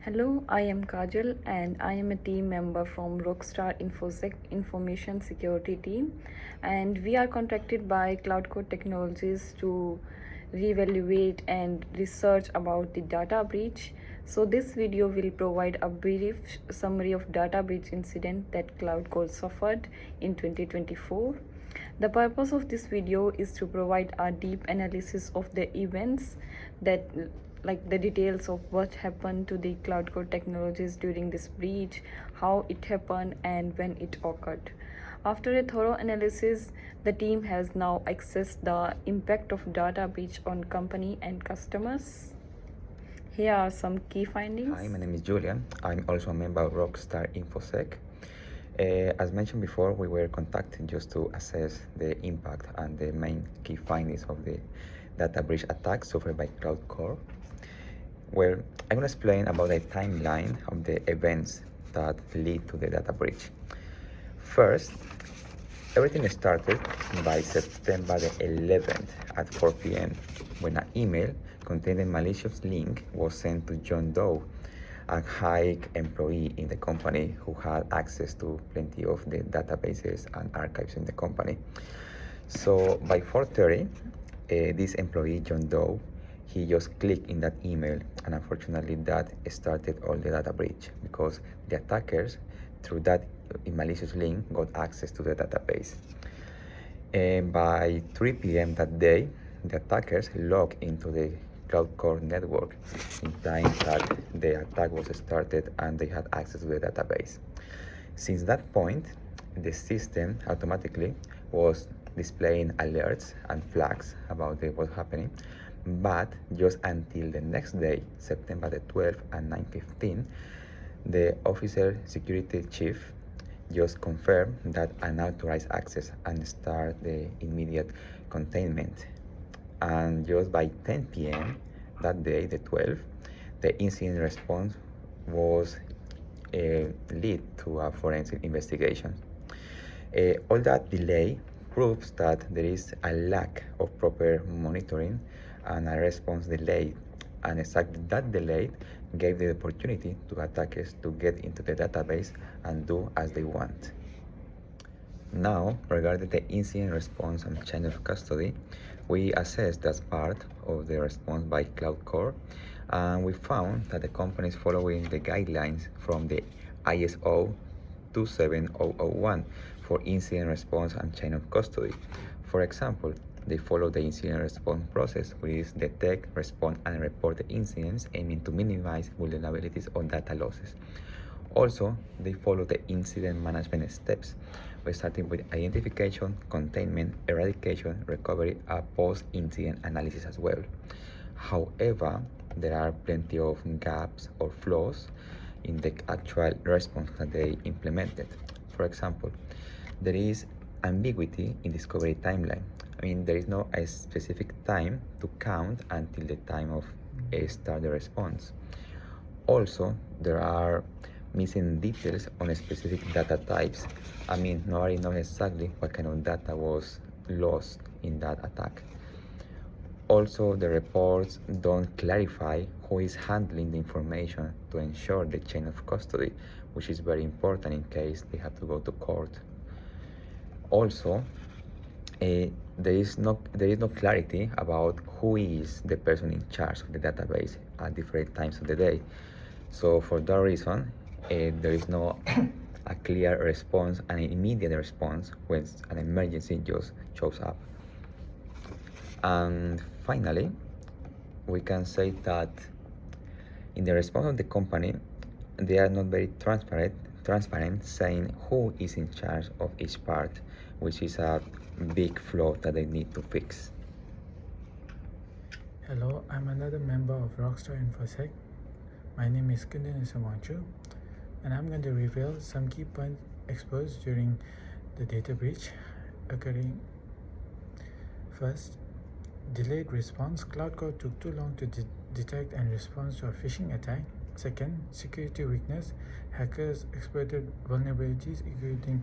Hello, I am Kajal and I am a team member from Rockstarinfosec Information Security team, and we are contracted by Cloud Code Technologies to reevaluate and research about the data breach. So this video will provide a brief summary of data breach incident that Cloud Code suffered in 2024. The purpose of this video is to provide a deep analysis of the events that like the details of what happened to the cloud core technologies during this breach, how it happened and when it occurred. After a thorough analysis, the team has now assessed the impact of data breach on company and customers. Here are some key findings. Hi, my name is Julian. I'm also a member of Rockstarinfosec. As mentioned before, we were contacted just to assess the impact and the main key findings of the data breach attack suffered by Cloud Core. Well, I'm going to explain about the timeline of the events that lead to the data breach. First, everything started by September the 11th at 4 p.m. when an email containing a malicious link was sent to John Doe, a high employee in the company who had access to plenty of the databases and archives in the company. So by 4:30, this employee, John Doe, he just clicked in that email, and unfortunately that started all the data breach because the attackers, through that malicious link, got access to the database. And by 3 p.m. that day, the attackers logged into the Cloud Core network, implying that the attack was started and they had access to the database. Since that point, the system automatically was displaying alerts and flags about what was happening, but just until the next day, September the 12th at 9:15, the officer security chief just confirmed that unauthorized access and start the immediate containment. And just by 10 p.m. that day, the 12th, the incident response was lead to a forensic investigation. All that delay proves that there is a lack of proper monitoring and a response delay, and exactly that delay gave the opportunity to attackers to get into the database and do as they want. Now, regarding the incident response and chain of custody, we assessed as part of the response by Cloud Core, and we found that the company is following the guidelines from the ISO 27001 for incident response and chain of custody. For example, they follow the incident response process, which is detect, respond, and report the incidents, aiming to minimize vulnerabilities or data losses. Also, they follow the incident management steps, starting with identification, containment, eradication, recovery, and post-incident analysis as well. However, there are plenty of gaps or flaws in the actual response that they implemented. For example, there is ambiguity in discovery timeline. I mean, there is no a specific time to count until the time of start the response. Also, there are missing details on specific data types. I mean, nobody knows exactly what kind of data was lost in that attack. Also, the reports don't clarify who is handling the information to ensure the chain of custody, which is very important in case they have to go to court. Also, there is no clarity about who is the person in charge of the database at different times of the day. So for that reason, there is no a clear response, an immediate response when an emergency just shows up. And finally, we can say that in the response of the company, they are not very transparent saying who is in charge of each part, which is a big flaw that they need to fix. Hello, I'm another member of Rockstarinfosec. My name is Kundan Isamanchu, and I'm going to reveal some key points exposed during the data breach occurring. First, delayed response. Cloud Core took too long to detect and respond to a phishing attack. Second, security weakness. Hackers exploited vulnerabilities, including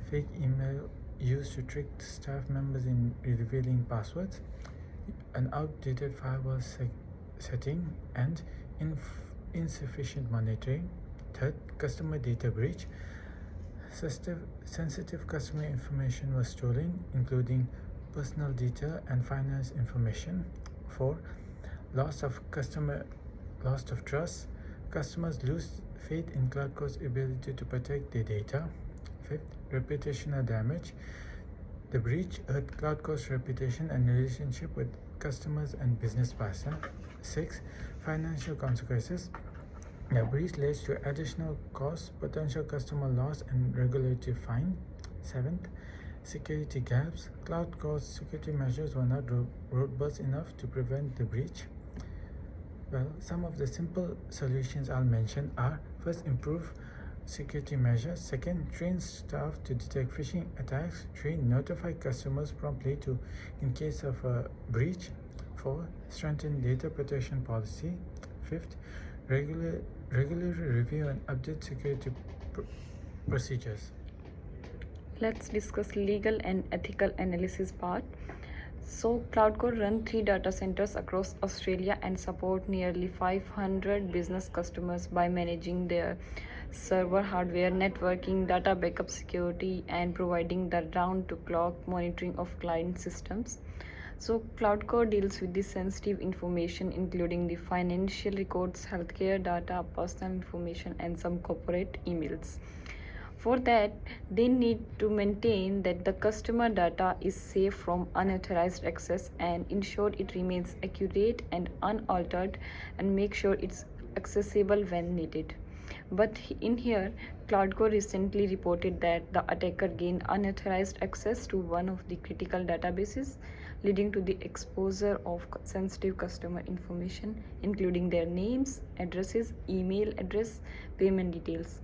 fake email used to trick staff members in revealing passwords, an outdated firewall setting, and insufficient monitoring. Third, customer data breach. Sensitive customer information was stolen, including personal data and finance information. 4. Loss of trust. Customers lose faith in Cloudcore's ability to protect their data. 5th, reputational damage. The breach hurt Cloudcore's reputation and relationship with customers and business partners. 6. Financial consequences. The breach leads to additional costs, potential customer loss, and regulatory fine. 7th, security gaps. Cloudcore's security measures were not robust enough to prevent the breach. Well, some of the simple solutions I'll mention are: first, improve security measures. Second, train staff to detect phishing attacks. 3, notify customers promptly in case of a breach. 4, strengthen data protection policy. 5th, regularly review and update security procedures. Let's discuss legal and ethical analysis part. So, Cloudcore run 3 data centers across Australia and support nearly 500 business customers by managing their server hardware, networking, data backup security, and providing the round-the-clock monitoring of client systems. So, Cloudcore deals with the sensitive information, including the financial records, healthcare data, personal information, and some corporate emails. For that, they need to maintain that the customer data is safe from unauthorized access and ensure it remains accurate and unaltered, and make sure it's accessible when needed. But in here, Cloudcore recently reported that the attacker gained unauthorized access to one of the critical databases, leading to the exposure of sensitive customer information, including their names, addresses, email address, payment details.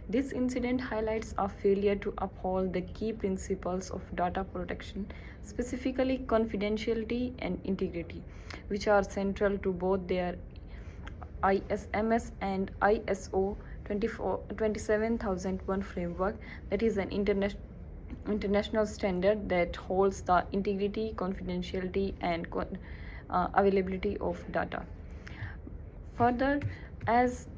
This incident highlights a failure to uphold the key principles of data protection, specifically confidentiality and integrity, which are central to both their ISMS and ISO 27001 framework, that is an international standard that holds the integrity, confidentiality, and availability of data. Further, as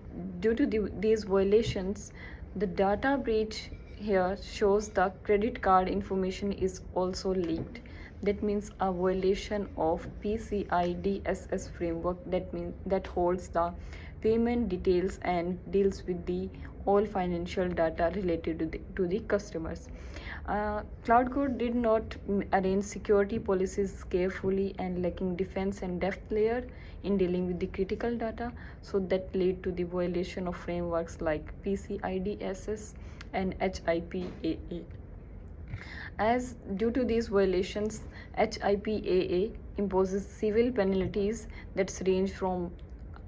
due to these violations, the data breach here shows the credit card information is also leaked. That means a violation of PCI DSS framework, that holds the payment details and deals with the all financial data related to the customers. Cloudcore did not arrange security policies carefully and lacking defense and depth layer in dealing with the critical data, so that led to the violation of frameworks like PCI DSS and HIPAA. As due to these violations, HIPAA imposes civil penalties that range from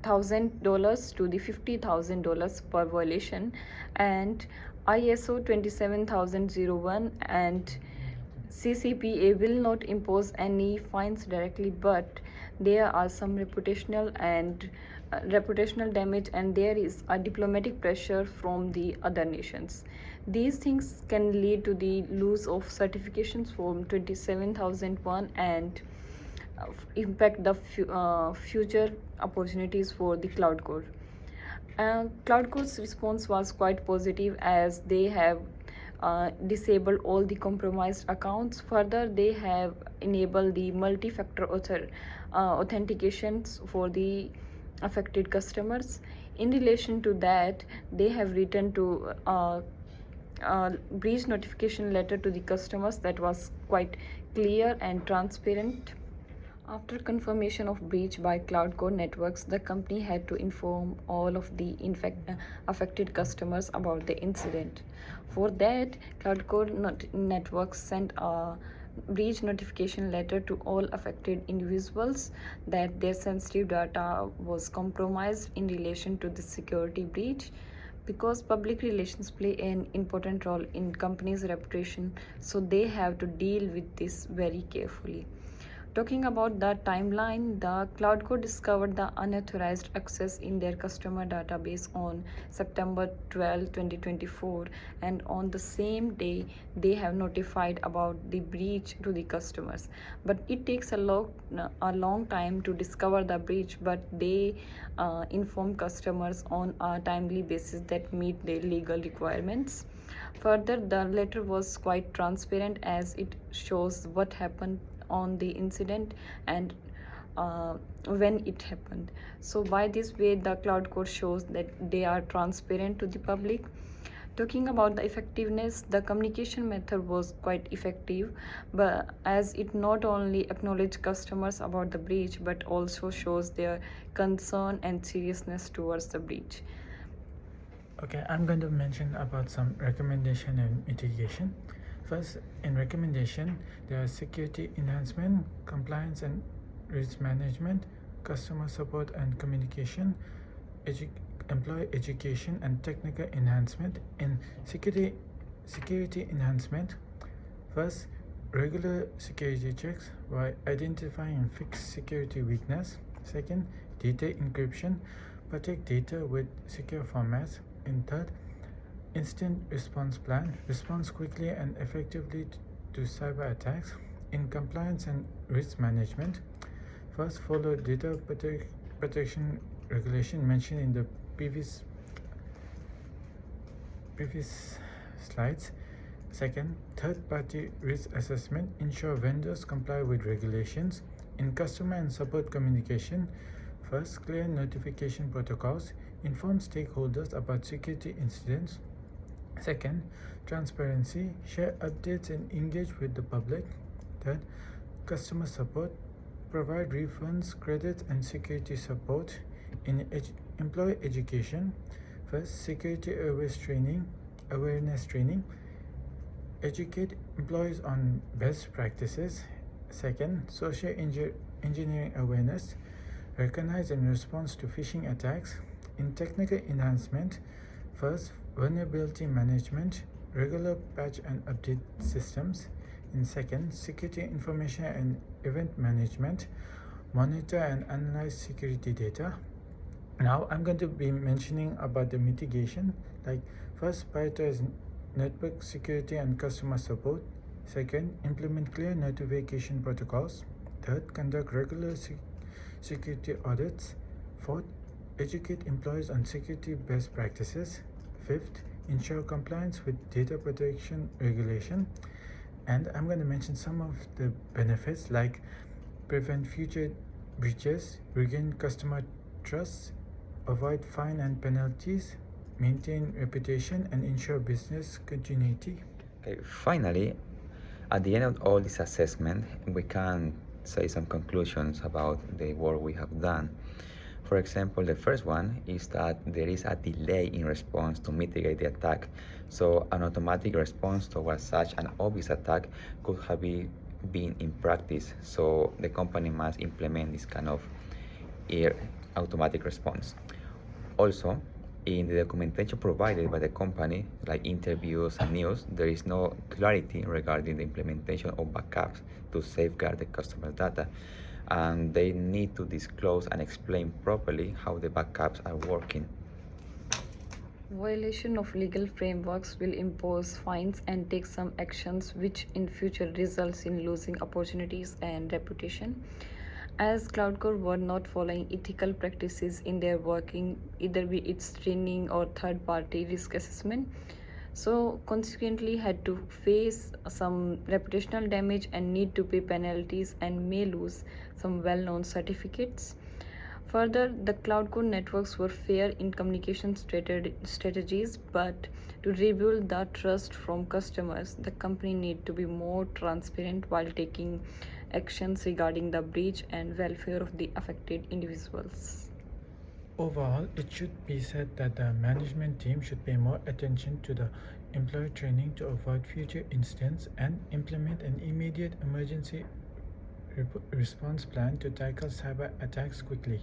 $1,000 to the $50,000 per violation, and ISO 27001 and CCPA will not impose any fines directly, but there are some reputational damage, and there is a diplomatic pressure from the other nations. These things can lead to the loss of certifications from 27001 and impact the future opportunities for the Cloudcore. Cloudcore's response was quite positive, as they have disabled all the compromised accounts. Further, they have enabled the multi-factor authentications for the affected customers. In relation to that, they have written to breach notification letter to the customers that was quite clear and transparent. After confirmation of breach by Cloudcore Networks, the company had to inform all of the affected customers about the incident. For that, Cloudcore Networks sent a breach notification letter to all affected individuals that their sensitive data was compromised in relation to the security breach, because public relations play an important role in companies' reputation, so they have to deal with this very carefully. Talking about the timeline, the Cloudcore discovered the unauthorized access in their customer database on September 12, 2024, and on the same day, they have notified about the breach to the customers. But it takes a long time to discover the breach, but they inform customers on a timely basis that meet their legal requirements. Further, the letter was quite transparent as it shows what happened on the incident and when it happened. So by this way, the cloud core shows that they are transparent to the public. Talking about the effectiveness, the communication method was quite effective, but as it not only acknowledged customers about the breach but also shows their concern and seriousness towards the breach. Okay, I'm going to mention about some recommendation and mitigation. First, in recommendation, there are security enhancement, compliance and risk management, customer support and communication, employee education and technical enhancement. In security enhancement, first, regular security checks by identifying and fix security weakness. Second, data encryption, protect data with secure formats. And third, instant response plan, responds quickly and effectively to cyber attacks. In compliance and risk management, first, follow data protection regulation mentioned in the previous slides. Second, third-party risk assessment, ensure vendors comply with regulations. In customer and support communication, first, clear notification protocols, inform stakeholders about security incidents. Second, transparency, share updates and engage with the public. Third, customer support, provide refunds, credits and security support. In employee education, first, security awareness training, educate employees on best practices. Second, social engineering awareness, recognize and respond to phishing attacks. In technical enhancement, first, vulnerability management, regular patch and update systems. In second, security information and event management, monitor and analyze security data. Now I'm going to be mentioning about the mitigation, like first, prioritize network security and customer support. Second, implement clear notification protocols. Third, conduct regular security audits. Fourth, educate employees on security best practices. Fifth, ensure compliance with data protection regulation. And I'm going to mention some of the benefits, like prevent future breaches, regain customer trust, avoid fine and penalties, maintain reputation, and ensure business continuity. Okay, finally, at the end of all this assessment, we can say some conclusions about the work we have done. For example, the first one is that there is a delay in response to mitigate the attack. So an automatic response towards such an obvious attack could have been in practice. So the company must implement this kind of automatic response. Also, in the documentation provided by the company, like interviews and news, there is no clarity regarding the implementation of backups to safeguard the customer data. And they need to disclose and explain properly how the backups are working. Violation of legal frameworks will impose fines and take some actions which in future results in losing opportunities and reputation. As Cloudcore were not following ethical practices in their working, either be its training or third-party risk assessment, so consequently had to face some reputational damage and need to pay penalties and may lose some well-known certificates. Further, the Cloudcore networks were fair in communication strategies, but to rebuild the trust from customers, the company need to be more transparent while taking actions regarding the breach and welfare of the affected individuals. Overall, it should be said that the management team should pay more attention to the employee training to avoid future incidents and implement an immediate emergency response plan to tackle cyber attacks quickly.